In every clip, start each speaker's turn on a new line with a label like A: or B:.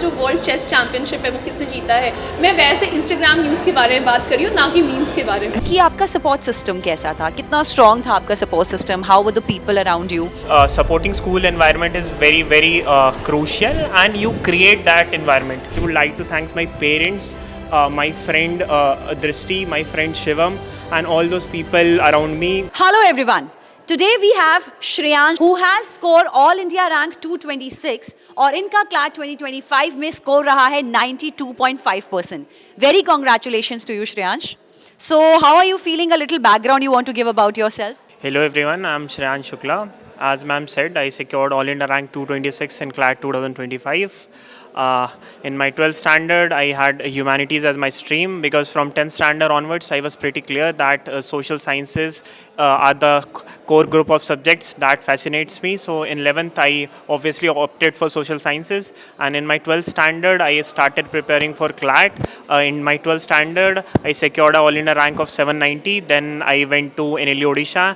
A: जो world chess championship है वो किसने जीता है, मैं वैसे इंस्टाग्राम न्यूज़ के बारे में बात कर रही हूँ, ना कि मीम्स के बारे में।
B: कि आपका सपोर्ट सिस्टम कैसा था, कितना स्ट्रॉन्ग था आपका support system, how were the people around you?
C: Supporting school environment is very very crucial, and you create that environment. I would like to thank my parents, my friend Drishti, my friend Shivam, and all those people around me.
B: Hello everyone. Today we have Shreyansh who has scored All India rank 226 और इनका CLAT 2025 में score रहा है 92.5%. Very congratulations to you Shreyansh. So how are you feeling? A little background you want to give about yourself?
C: Hello everyone, I'm Shreyansh Shukla. As ma'am said, I secured All India rank 226 in CLAT 2025. In my 12th standard, I had humanities as my stream, because from 10th standard onwards, I was pretty clear that social sciences are the core group of subjects that fascinates me. So in 11th, I obviously opted for social sciences, and in my 12th standard, I started preparing for CLAT. In my 12th standard, I secured a All India rank of 790. Then I went to NLU Odisha,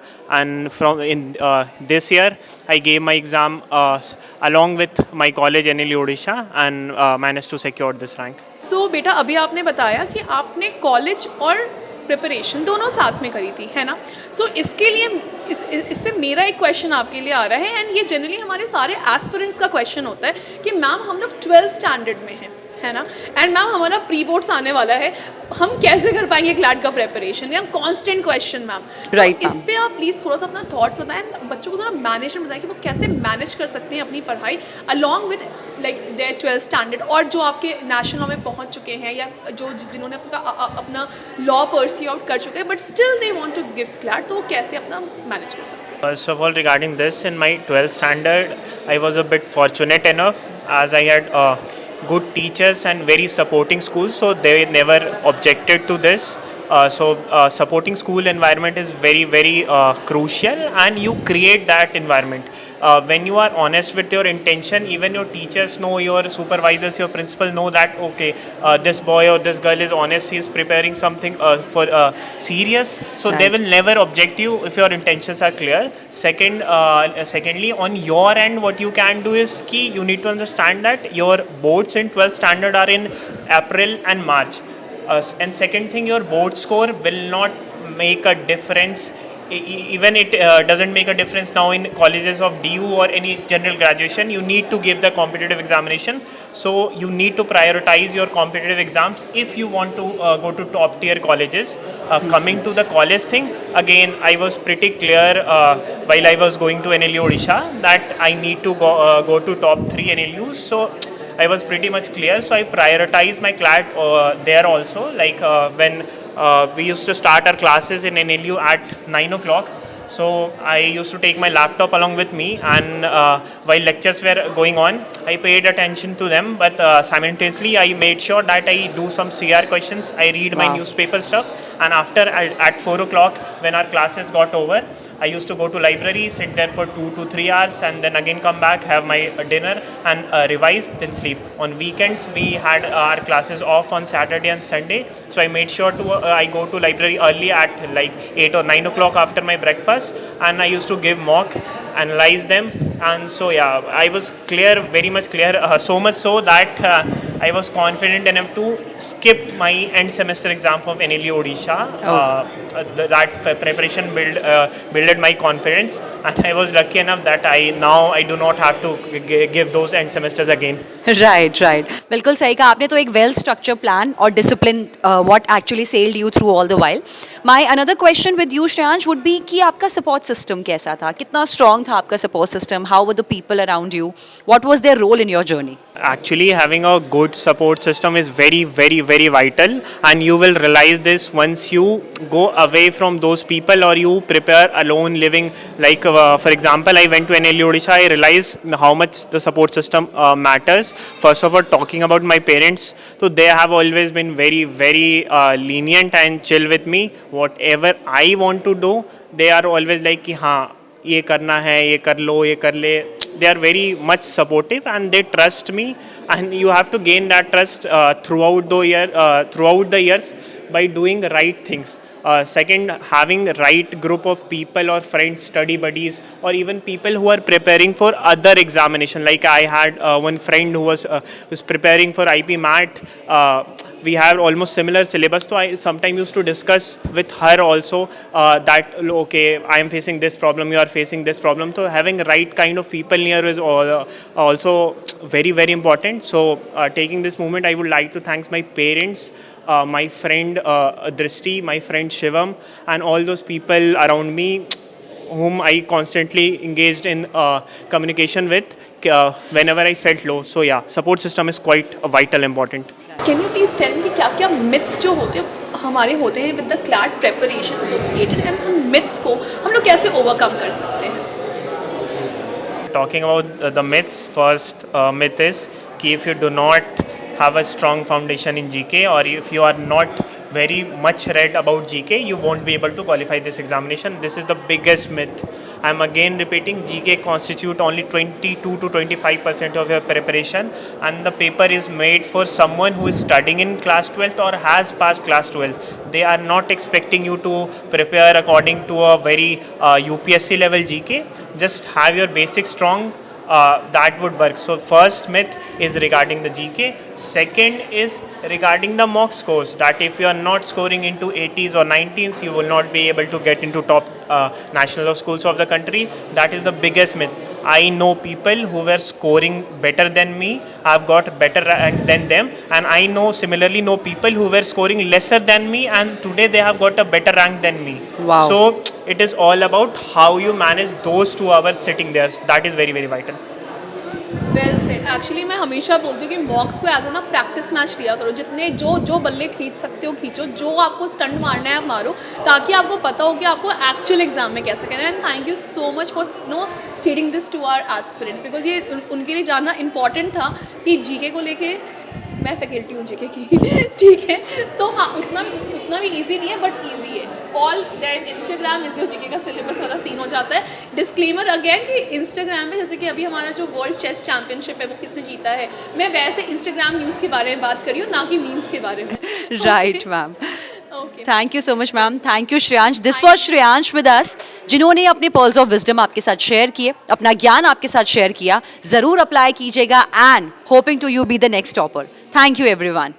C: and from in this year, I gave my exam along with my college NLU Odisha, and managed to secure this rank.
A: सो बेटा अभी आपने बताया कि आपने college और preparation दोनों साथ में करी थी, है ना? सो इसके लिए इससे मेरा एक क्वेश्चन आपके लिए आ रहा है, एंड ये जनरली हमारे सारे एस्पिरेंट्स का क्वेश्चन होता है कि मैम हम लोग 12th स्टैंडर्ड में हैं, है ना, एंड मैम हमारा प्री बोर्ड्स आने वाला है, हम कैसे कर पाएंगे क्लैट का प्रिपरेशन? या कांस्टेंट क्वेश्चन मैम,
B: Right,
A: इस पे आप प्लीज़ थोड़ा सा अपना थॉट्स बताएं, बच्चों को थोड़ा मैनेजमेंट बताएं कि वो कैसे मैनेज कर सकते हैं अपनी पढ़ाई along with like their 12th standard, और जो आपके नेशनल लॉ में पहुंच चुके हैं या जो जिन्होंने अपना लॉ परस्यू आउट कर चुके हैं but still they want to give CLAT, तो वो कैसे अपना मैनेज कर सकते हैं?
C: First of all, regarding this, in my 12th standard, I was a bit fortunate enough, as I had good teachers and very supporting schools, so they never objected to this. Supporting school environment is very very crucial, and you create that environment. When you are honest with your intention, even your teachers know, your supervisors, your principal know that okay, this boy or this girl is honest, he is preparing something for serious, so they will never object you if your intentions are clear. Secondly, on your end, what you can do is key, you need to understand that your boards in 12th standard are in April and March. And second thing, your board score will not make a difference. Even it doesn't make a difference now in colleges of DU or any general graduation. You need to give the competitive examination, so you need to prioritize your competitive exams if you want to go to top tier colleges. Coming to the college thing, again I was pretty clear while I was going to NLU Odisha that I need to go to top 3 NLUs, so I was pretty much clear, so I prioritized my CLAT there also. Like when we used to start our classes in NLU at 9 o'clock. So I used to take my laptop along with me, and while lectures were going on, I paid attention to them, but simultaneously I made sure that I do some CR questions, I read my newspaper stuff, and after at 4 o'clock when our classes got over, I used to go to library, sit there for 2 to 3 hours, and then again come back, have my dinner, and revise, then sleep. On weekends, we had our classes off on Saturday and Sunday, so I made sure to I go to library early at like 8 or 9 o'clock after my breakfast, and I used to give mock, analyze them, and so yeah, I was clear, very much clear, so much so that I was confident enough to skip my end semester exam of NLU Odisha. That preparation builded my confidence, and I was lucky enough that I do not have to give those end semesters again.
B: Right. बिल्कुल सही कहा आपने. तो एक well structure plan और discipline what actually sailed you through all the while. My another question with you Shreyansh would be कि आपका support system कैसा था, कितना स्ट्रॉन्ग था आपका support system, how were the people around you, what was their role in your journey?
C: Actually, having a good support system is very very very vital, and you will realize this once you go away from those people or you prepare alone living. Like for example, I went to NLU Odisha, I realized how much the support system matters. First of all, talking about my parents, so they have always been very very lenient and chill with me. Whatever I want to do, they are always like कि हाँ ये करना है, ये कर लो, ये कर ले. They are very much supportive, and they trust me, and you have to gain that trust throughout the years by doing right things. Second, having right group of people or friends, study buddies, or even people who are preparing for other examination. Like I had one friend who was preparing for IP MAT. We have almost similar syllabus, so I sometimes used to discuss with her also that okay, I am facing this problem, you are facing this problem. So having right kind of people near is also very very important. So taking this moment, I would like to thank my parents, my friend Drishti, my friend Shivam, and all those people around me whom I constantly engaged in communication with whenever I felt low. So yeah, support system is quite vital important.
A: Can you please tell me क्या क्या myths जो होते हमारे होते हैं with the CLAT preparation associated, and उन myths को हम लोग कैसे ओवरकम कर सकते हैं?
C: Talking about the myths, first myth is कि if you do not have a strong foundation in GK, or if you are not very much read about GK, you won't be able to qualify this examination. This is the biggest myth. I'm again repeating, GK constitute only 22 to 25% of your preparation, and the paper is made for someone who is studying in class 12th or has passed class 12th. They are not expecting you to prepare according to a very UPSC level GK. Just have your basics strong. That would work. So first myth is regarding the GK. Second is regarding the mock scores, that if you are not scoring into 80s or 90s, you will not be able to get into top national schools of the country. That is the biggest myth. I know people who were scoring better than me, I've got better rank than them, and I know similarly know people who were scoring lesser than me, and today they have got a better rank than me.
B: Wow.
C: So it is all about how you manage those 2 hours sitting there. That is very very vital.
A: Well said. Actually मैं हमेशा बोलती हूँ कि मॉक्स को as a ना practice match लिया करो. जितने जो बल्ले खींच सकते हो खींचो, जो आपको स्टंट मारना है आप मारो, ताकि आपको पता हो कि आपको एक्चुअल एग्जाम में कैसे करना है. And thank you so much for stating this to our aspirants, because ये उनके लिए जानना इंपॉर्टेंट था कि जीके को लेके मैं फैकल्टी हूँ जीके की ठीक है, तो हाँ उतना भी ईजी नहीं है, बट ईजी है. All then Instagram is your GK का सिलेबस वाला सीन हो जाता है. डिस्क्लेमर अगेन कि इंस्टाग्राम में जैसे कि अभी हमारा जो वर्ल्ड चेस चैंपियनशिप है वो किसने जीता है, मैं वैसे इंस्टाग्राम न्यूज़ के बारे में बात कर रही हूँ, ना कि मीम्स के बारे में.
B: Right ma'am.
A: Okay,
B: thank you so much ma'am. Thank you Shreyansh. This was Shreyansh with us, जिन्होंने अपने पर्ल्स ऑफ विजडम आपके साथ शेयर किए, अपना ज्ञान आपके साथ शेयर किया. ज़रूर अप्लाई कीजिएगा, and hoping to you be the next topper. Thank you everyone.